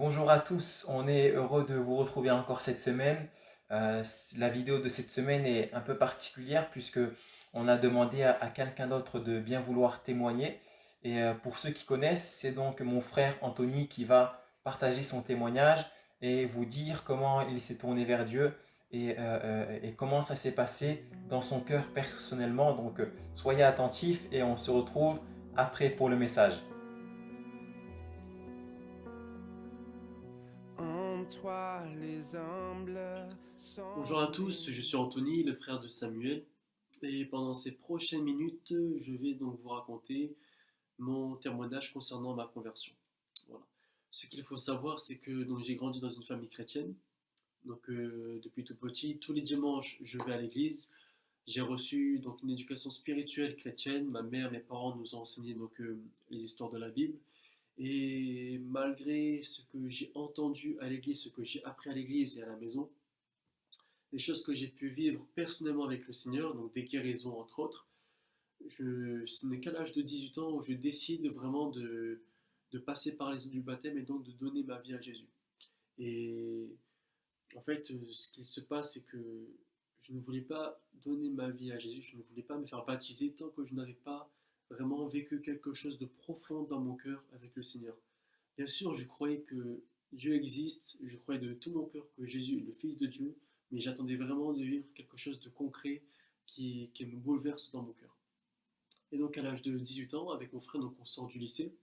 Bonjour à tous, on est heureux de vous retrouver encore cette semaine. La vidéo de cette semaine est un peu particulière puisque on a demandé à quelqu'un d'autre de bien vouloir témoigner. Pour ceux qui connaissent, c'est donc mon frère Anthony qui va partager son témoignage et vous dire comment il s'est tourné vers Dieu et comment ça s'est passé dans son cœur personnellement. Donc soyez attentifs et on se retrouve après pour le message. En toi les humbles Bonjour à sont tous, je suis Anthony, le frère de Samuel, et pendant ces prochaines minutes, je vais donc vous raconter mon témoignage concernant ma conversion. Voilà. Ce qu'il faut savoir, c'est que donc j'ai grandi dans une famille chrétienne. Donc depuis tout petit, tous les dimanches, je vais à l'église. J'ai reçu donc une éducation spirituelle chrétienne. Ma mère, mes parents nous ont enseigné donc les histoires de la Bible. Et malgré ce que j'ai entendu à l'église, ce que j'ai appris à l'église et à la maison, les choses que j'ai pu vivre personnellement avec le Seigneur, donc des guérisons entre autres, ce n'est qu'à l'âge de 18 ans où je décide vraiment de passer par les eaux du baptême et donc de donner ma vie à Jésus. Et en fait, ce qui se passe, c'est que je ne voulais pas donner ma vie à Jésus, je ne voulais pas me faire baptiser tant que je n'avais pas vraiment vécu quelque chose de profond dans mon cœur avec le Seigneur. Bien sûr, je croyais que Dieu existe, je croyais de tout mon cœur que Jésus est le Fils de Dieu, mais j'attendais vraiment de vivre quelque chose de concret qui me bouleverse dans mon cœur. Et donc à l'âge de 18 ans, avec mon frère, donc on sort du lycée.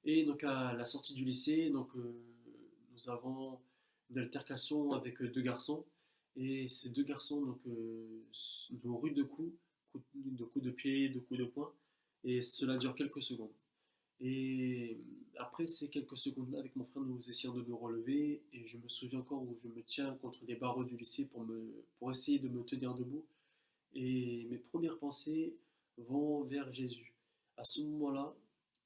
Et donc à la sortie du lycée, nous avons une altercation avec deux garçons. Et ces deux garçons nous ruent de coups de pied, de coups de poing. Et cela dure quelques secondes. Et après ces quelques secondes-là, avec mon frère, nous essayons de nous relever. Et je me souviens encore où je me tiens contre les barreaux du lycée pour essayer de me tenir debout. Et mes premières pensées vont vers Jésus. À ce moment-là,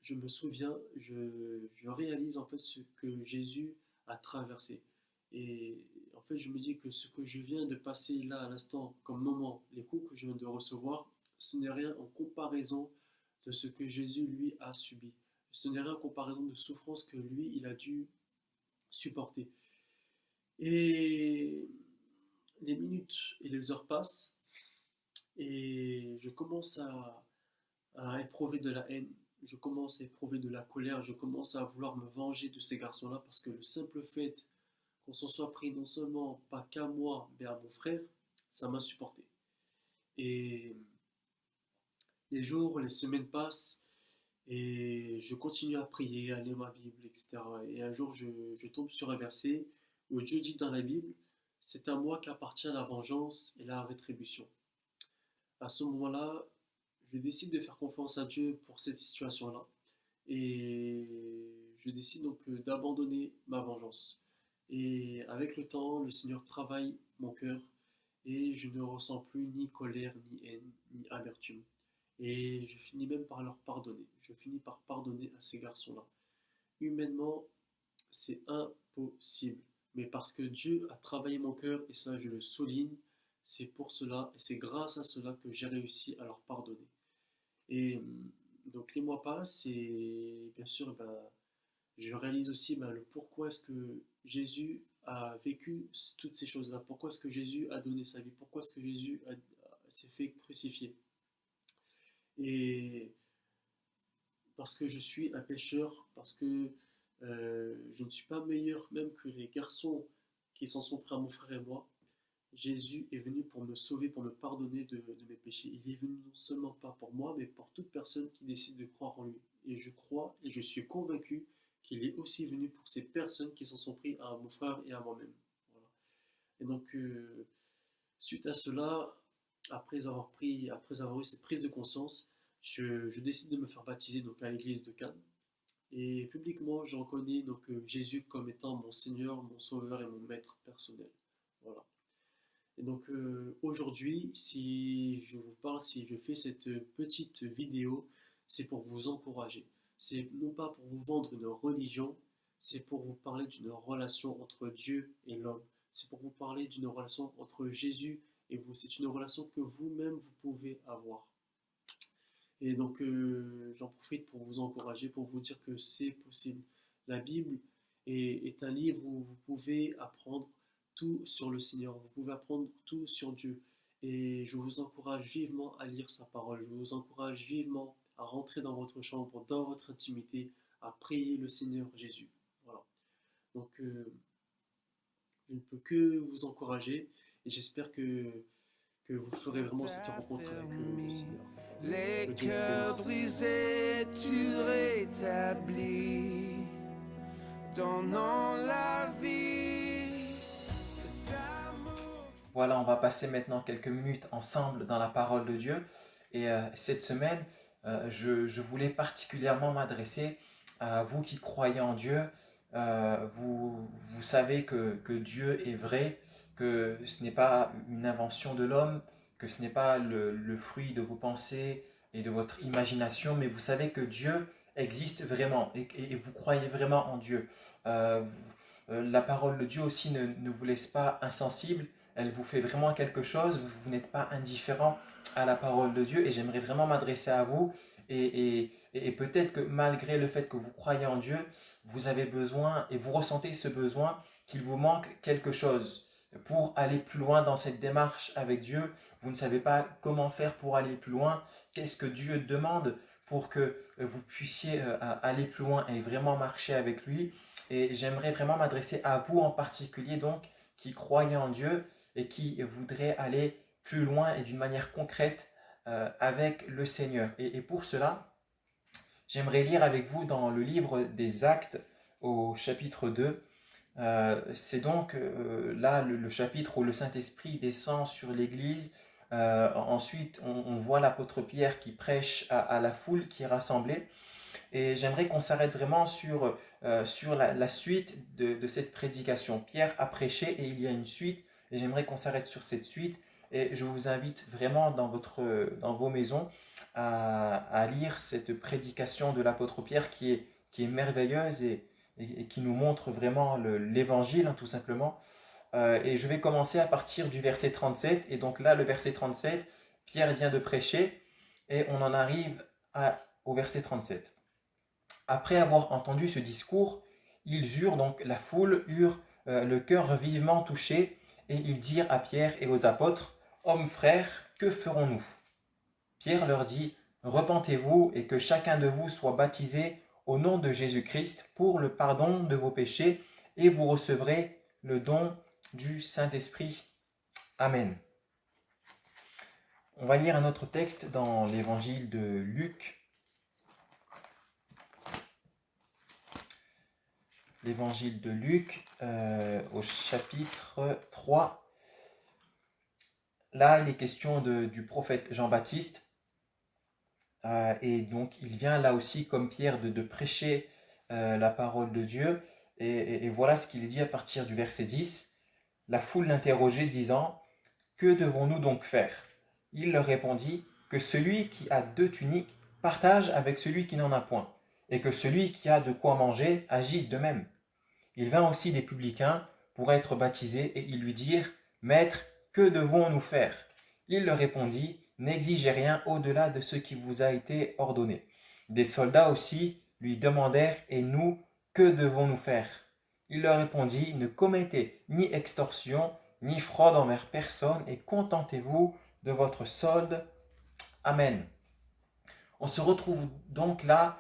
je me souviens, je réalise en fait ce que Jésus a traversé. Et en fait, je me dis que ce que je viens de passer là à l'instant comme moment, les coups que je viens de recevoir, ce n'est rien en comparaison de ce que Jésus, lui, a subi. Ce n'est rien en comparaison de souffrance que lui, il a dû supporter. Et les minutes et les heures passent et je commence à éprouver de la haine, je commence à éprouver de la colère, je commence à vouloir me venger de ces garçons-là parce que le simple fait qu'on s'en soit pris non seulement pas qu'à moi, mais à mon frère, ça m'a supporté. Et les jours, les semaines passent et je continue à prier, à lire ma Bible, etc. Et un jour, je tombe sur un verset où Dieu dit dans la Bible, c'est à moi qu'appartient la vengeance et la rétribution. À ce moment-là, je décide de faire confiance à Dieu pour cette situation-là. Et je décide donc d'abandonner ma vengeance. Et avec le temps, le Seigneur travaille mon cœur et je ne ressens plus ni colère, ni haine, ni amertume. Et je finis même par leur pardonner. Je finis par pardonner à ces garçons-là. Humainement, c'est impossible. Mais parce que Dieu a travaillé mon cœur, et ça je le souligne, c'est pour cela, et c'est grâce à cela que j'ai réussi à leur pardonner. Et donc les mois passent, et bien sûr, je réalise aussi le pourquoi est-ce que Jésus a vécu toutes ces choses-là, pourquoi est-ce que Jésus a donné sa vie, pourquoi est-ce que s'est fait crucifier. Et parce que je suis un pécheur, parce que je ne suis pas meilleur même que les garçons qui s'en sont pris à mon frère et moi. Jésus est venu pour me sauver, pour me pardonner de mes péchés. Il est venu non seulement pas pour moi, mais pour toute personne qui décide de croire en lui. Et je crois et je suis convaincu qu'il est aussi venu pour ces personnes qui s'en sont pris à mon frère et à moi-même. Voilà. Et donc, suite à cela, après avoir eu cette prise de conscience, je décide de me faire baptiser donc à l'église de Cannes. Et publiquement, je reconnais Jésus comme étant mon Seigneur, mon Sauveur et mon Maître personnel. Voilà. Et donc aujourd'hui, si je vous parle, si je fais cette petite vidéo, c'est pour vous encourager. C'est non pas pour vous vendre une religion, c'est pour vous parler d'une relation entre Dieu et l'homme. C'est pour vous parler d'une relation entre Jésus et vous. C'est une relation que vous-même vous pouvez avoir. Et donc j'en profite pour vous encourager, pour vous dire que c'est possible. La Bible est un livre où vous pouvez apprendre tout sur le Seigneur, vous pouvez apprendre tout sur Dieu. Et je vous encourage vivement à lire sa parole, je vous encourage vivement à rentrer dans votre chambre, dans votre intimité, à prier le Seigneur Jésus. Voilà. Donc, je ne peux que vous encourager et j'espère que vous ferez vraiment cette rencontre avec le Seigneur. Les Que Dieu vous cœurs bénisse. brisés, tu rétablis, donnant la vie. Cet amour. Voilà, on va passer maintenant quelques minutes ensemble dans la parole de Dieu. Et cette semaine, je voulais particulièrement m'adresser à vous qui croyez en Dieu. Vous savez que Dieu est vrai, que ce n'est pas une invention de l'homme, que ce n'est pas le fruit de vos pensées et de votre imagination, mais vous savez que Dieu existe vraiment et vous croyez vraiment en Dieu. La parole de Dieu aussi ne vous laisse pas insensible, elle vous fait vraiment quelque chose, vous n'êtes pas indifférent à la parole de Dieu et j'aimerais vraiment m'adresser à vous et peut-être que malgré le fait que vous croyez en Dieu, vous avez besoin et vous ressentez ce besoin qu'il vous manque quelque chose pour aller plus loin dans cette démarche avec Dieu. Vous ne savez pas comment faire pour aller plus loin, qu'est-ce que Dieu demande pour que vous puissiez aller plus loin et vraiment marcher avec lui. Et j'aimerais vraiment m'adresser à vous en particulier donc qui croyez en Dieu et qui voudrait aller plus loin et d'une manière concrète avec le Seigneur. Et pour cela, j'aimerais lire avec vous dans le livre des Actes au chapitre 2. C'est donc là le chapitre où le Saint-Esprit descend sur l'Église. Ensuite, on voit l'apôtre Pierre qui prêche à la foule qui est rassemblée. Et j'aimerais qu'on s'arrête vraiment sur la suite de cette prédication. Pierre a prêché et il y a une suite. Et j'aimerais qu'on s'arrête sur cette suite. Et je vous invite vraiment dans vos maisons à lire cette prédication de l'apôtre Pierre qui est merveilleuse et qui nous montre vraiment l'évangile, hein, tout simplement. Et je vais commencer à partir du verset 37. Et donc là, le verset 37, Pierre vient de prêcher et on en arrive au verset 37. Après avoir entendu ce discours, donc la foule eurent le cœur vivement touché et ils dirent à Pierre et aux apôtres, « Hommes frères, que ferons-nous » Pierre leur dit, « Repentez-vous et que chacun de vous soit baptisé au nom de Jésus-Christ pour le pardon de vos péchés et vous recevrez le don du Saint-Esprit. Amen. » On va lire un autre texte dans l'évangile de Luc. L'évangile de Luc au chapitre 3. Là, il est question du prophète Jean-Baptiste. Et donc, il vient là aussi, comme Pierre, de prêcher la parole de Dieu. Et voilà ce qu'il dit à partir du verset 10. La foule l'interrogeait, disant, « Que devons-nous donc faire ?» Il leur répondit, « Que celui qui a 2 tuniques partage avec celui qui n'en a point, et que celui qui a de quoi manger agisse de même. » Il vint aussi des publicains pour être baptisés, et ils lui dirent, « Maître, que devons-nous faire ?» Il leur répondit, « N'exigez rien au-delà de ce qui vous a été ordonné. » Des soldats aussi lui demandèrent, « Et nous, que devons-nous faire ?» Il leur répondit, « Ne commettez ni extorsion, ni fraude envers personne, et contentez-vous de votre solde. Amen. » On se retrouve donc là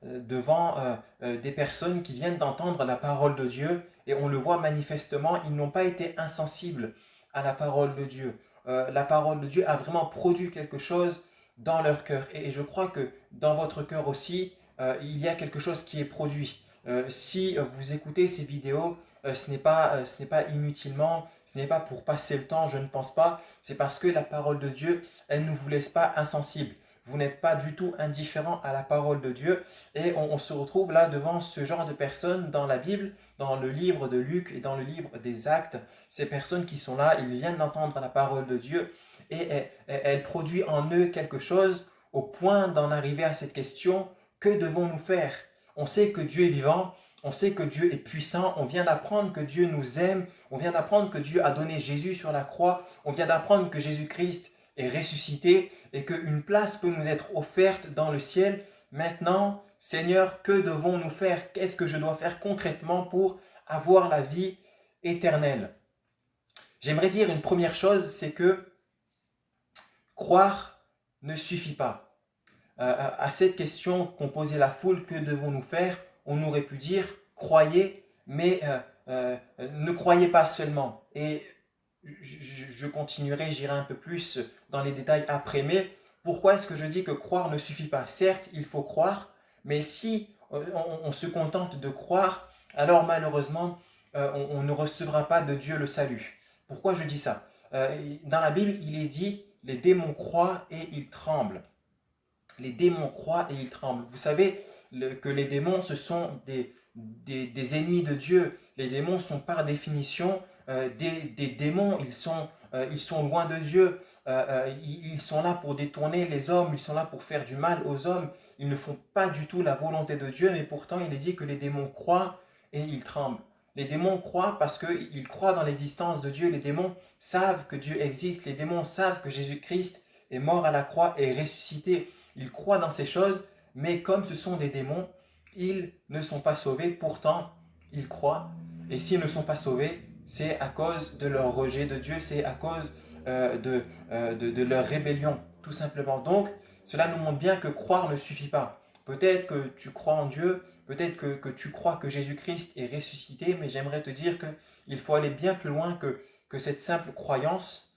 devant des personnes qui viennent d'entendre la parole de Dieu et on le voit manifestement, ils n'ont pas été insensibles à la parole de Dieu. La parole de Dieu a vraiment produit quelque chose dans leur cœur et je crois que dans votre cœur aussi, il y a quelque chose qui est produit. Si vous écoutez ces vidéos, ce n'est pas inutilement, ce n'est pas pour passer le temps, je ne pense pas, c'est parce que la parole de Dieu, elle ne vous laisse pas insensibles. Vous n'êtes pas du tout indifférent à la parole de Dieu et on se retrouve là devant ce genre de personnes dans la Bible, dans le livre de Luc et dans le livre des Actes. Ces personnes qui sont là, ils viennent d'entendre la parole de Dieu et elle produit en eux quelque chose au point d'en arriver à cette question, que devons-nous faire? On sait que Dieu est vivant, on sait que Dieu est puissant, on vient d'apprendre que Dieu nous aime, on vient d'apprendre que Dieu a donné Jésus sur la croix, on vient d'apprendre que Jésus-Christ est ressuscité et qu'une place peut nous être offerte dans le ciel Maintenant, Seigneur, que devons-nous faire? Qu'est-ce que je dois faire concrètement pour avoir la vie éternelle? J'aimerais dire une première chose, c'est que croire ne suffit pas. À cette question qu'ont posée la foule, que devons-nous faire? On aurait pu dire, croyez, mais ne croyez pas seulement. Et je continuerai, j'irai un peu plus dans les détails après, mais pourquoi est-ce que je dis que croire ne suffit pas? Certes, il faut croire, mais si on se contente de croire, alors malheureusement, on ne recevra pas de Dieu le salut. Pourquoi je dis ça? Dans la Bible, il est dit, les démons croient et ils tremblent. Les démons croient et ils tremblent. Vous savez que les démons, ce sont des ennemis de Dieu. Les démons sont par définition des démons. Ils sont loin de Dieu. Ils sont là pour détourner les hommes. Ils sont là pour faire du mal aux hommes. Ils ne font pas du tout la volonté de Dieu. Mais pourtant, il est dit que les démons croient et ils tremblent. Les démons croient parce qu'ils croient dans l'existence de Dieu. Les démons savent que Dieu existe. Les démons savent que Jésus-Christ est mort à la croix et ressuscité. Ils croient dans ces choses, mais comme ce sont des démons, ils ne sont pas sauvés. Pourtant, ils croient. Et s'ils ne sont pas sauvés, c'est à cause de leur rejet de Dieu, c'est à cause de leur rébellion, tout simplement. Donc, cela nous montre bien que croire ne suffit pas. Peut-être que tu crois en Dieu, peut-être que tu crois que Jésus-Christ est ressuscité, mais j'aimerais te dire qu'il faut aller bien plus loin que cette simple croyance.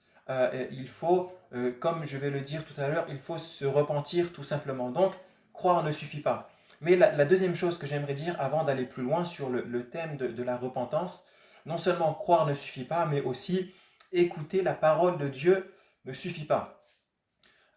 Il faut, comme je vais le dire tout à l'heure, il faut se repentir tout simplement. Donc, croire ne suffit pas. Mais la deuxième chose que j'aimerais dire avant d'aller plus loin sur le thème de la repentance, non seulement croire ne suffit pas, mais aussi écouter la parole de Dieu ne suffit pas.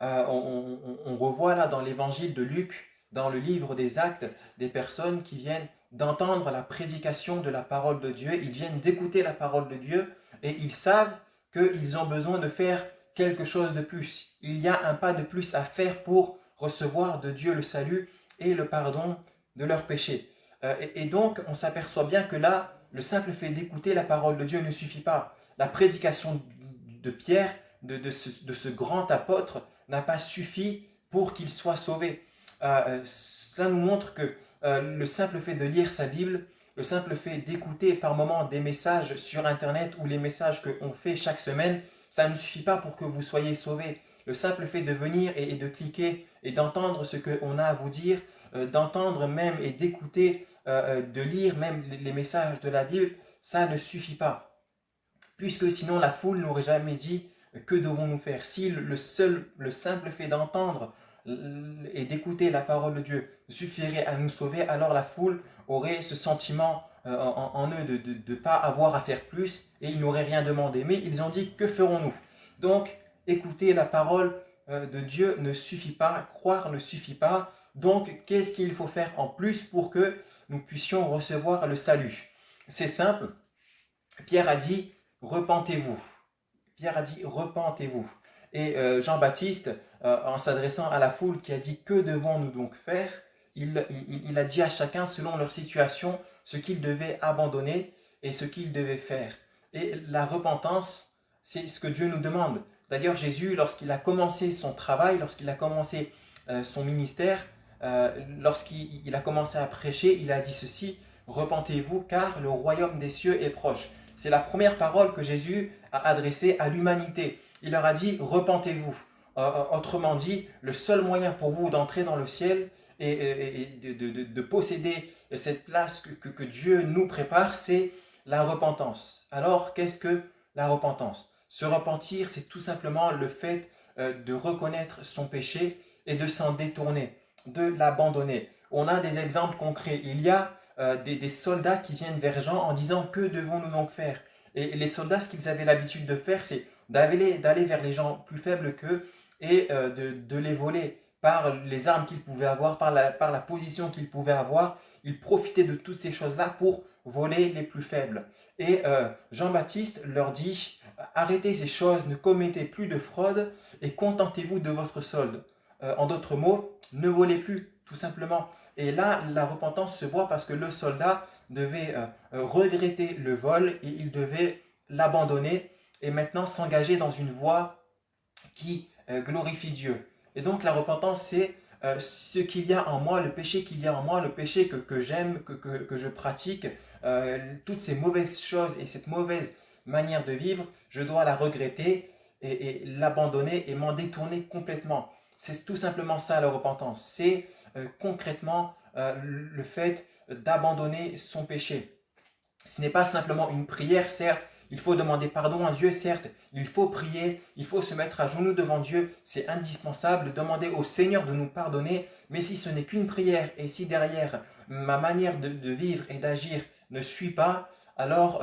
On revoit là dans l'évangile de Luc, dans le livre des Actes, des personnes qui viennent d'entendre la prédication de la parole de Dieu, ils viennent d'écouter la parole de Dieu et ils savent qu'ils ont besoin de faire quelque chose de plus. Il y a un pas de plus à faire pour recevoir de Dieu le salut et le pardon de leurs péchés. Et donc, on s'aperçoit bien que là, le simple fait d'écouter la parole de Dieu ne suffit pas. La prédication de Pierre, de ce grand apôtre, n'a pas suffi pour qu'il soit sauvé. Cela nous montre que le simple fait de lire sa Bible, le simple fait d'écouter par moments des messages sur Internet ou les messages qu'on fait chaque semaine, ça ne suffit pas pour que vous soyez sauvés. Le simple fait de venir et de cliquer et d'entendre ce qu'on a à vous dire, d'entendre même et d'écouter, de lire même les messages de la Bible, ça ne suffit pas. Puisque sinon la foule n'aurait jamais dit que devons-nous faire. Si le simple fait d'entendre et d'écouter la parole de Dieu suffirait à nous sauver, alors la foule aurait ce sentiment en eux de ne pas avoir à faire plus et ils n'auraient rien demandé. Mais ils ont dit, que ferons-nous? Donc, écouter la parole de Dieu ne suffit pas, croire ne suffit pas. Donc, qu'est-ce qu'il faut faire en plus pour que nous puissions recevoir le salut? C'est simple. Pierre a dit, repentez-vous. Pierre a dit, repentez-vous. Et Jean-Baptiste, en s'adressant à la foule qui a dit, que devons-nous donc faire? Il a dit à chacun, selon leur situation, ce qu'il devait abandonner et ce qu'il devait faire. Et la repentance, c'est ce que Dieu nous demande. D'ailleurs, Jésus, lorsqu'il a commencé son travail, lorsqu'il a commencé son ministère, lorsqu'il a commencé à prêcher, il a dit ceci, repentez-vous car le royaume des cieux est proche. C'est la première parole que Jésus a adressée à l'humanité. Il leur a dit, repentez-vous. Autrement dit, le seul moyen pour vous d'entrer dans le ciel et de posséder cette place que Dieu nous prépare, c'est la repentance. Alors, qu'est-ce que la repentance? Se repentir, c'est tout simplement le fait de reconnaître son péché et de s'en détourner, de l'abandonner. On a des exemples concrets. Il y a des soldats qui viennent vers Jean en disant, que devons-nous donc faire? Et les soldats, ce qu'ils avaient l'habitude de faire, c'est d'aller vers les gens plus faibles qu'eux et de les voler par les armes qu'ils pouvaient avoir, par la position qu'ils pouvaient avoir. Ils profitaient de toutes ces choses-là pour voler les plus faibles. Et Jean-Baptiste leur dit, arrêtez ces choses, ne commettez plus de fraude et contentez-vous de votre solde. En d'autres mots, ne volez plus, tout simplement. Et là, la repentance se voit parce que le soldat devait regretter le vol et il devait l'abandonner et maintenant s'engager dans une voie qui glorifie Dieu. Et donc la repentance, c'est ce qu'il y a en moi, le péché qu'il y a en moi, le péché que j'aime, que je pratique, toutes ces mauvaises choses et cette mauvaise manière de vivre, je dois la regretter et l'abandonner et m'en détourner complètement. C'est tout simplement ça la repentance. C'est concrètement le fait d'abandonner son péché. Ce n'est pas simplement une prière, certes, il faut demander pardon à Dieu, certes, il faut prier, il faut se mettre à genoux devant Dieu, c'est indispensable, demander au Seigneur de nous pardonner, mais si ce n'est qu'une prière et si derrière ma manière de vivre et d'agir ne suit pas, alors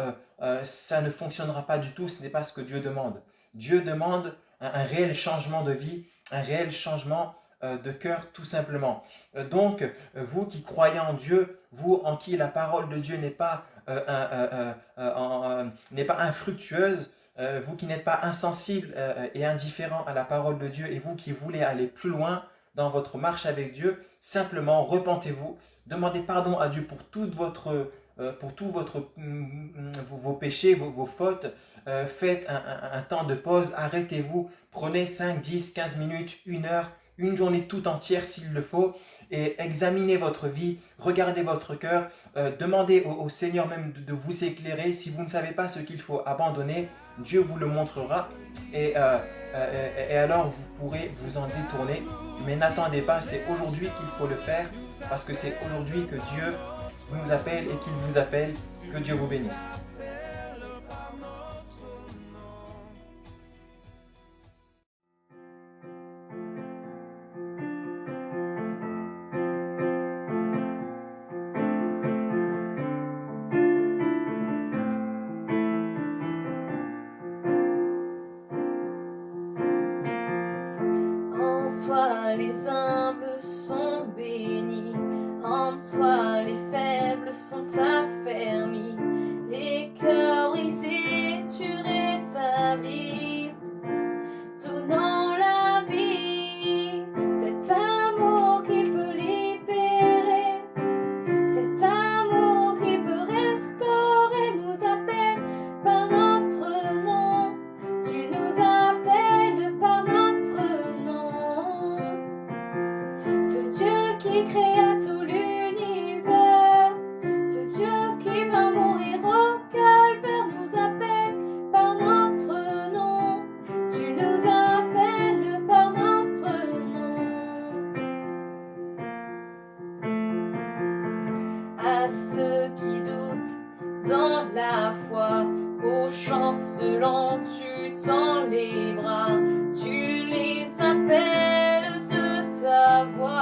ça ne fonctionnera pas du tout, ce n'est pas ce que Dieu demande. Dieu demande un réel changement de vie, un réel changement de cœur tout simplement. Donc, vous qui croyez en Dieu, vous en qui la parole de Dieu n'est pas infructueuse, vous qui n'êtes pas insensible et indifférent à la parole de Dieu et vous qui voulez aller plus loin dans votre marche avec Dieu, simplement repentez-vous, demandez pardon à Dieu pour tous vos péchés, vos fautes, faites un temps de pause, arrêtez-vous, prenez 5, 10, 15 minutes, 1 heure, une journée tout entière s'il le faut, et examinez votre vie, regardez votre cœur, demandez au Seigneur même de vous éclairer. Si vous ne savez pas ce qu'il faut abandonner, Dieu vous le montrera et alors vous pourrez vous en détourner. Mais n'attendez pas, c'est aujourd'hui qu'il faut le faire parce que c'est aujourd'hui que Dieu nous appelle et qu'il vous appelle. Que Dieu vous bénisse. En toi les humbles sont bénis, en toi les faibles sont affermis, les cœurs brisés tu rétablis, donnant la vie, cet amour qui peut libérer, cet amour qui peut restaurer, nous appelle par notre nom, tu nous appelles par notre nom. Ce Dieu qui créa tout l'univers, ce Dieu qui va mourir au calvaire nous appelle par notre nom, tu nous appelles par notre nom. À ceux qui doutent dans la foi, aux chancelants tu tends les bras, tu les appelles de ta voix.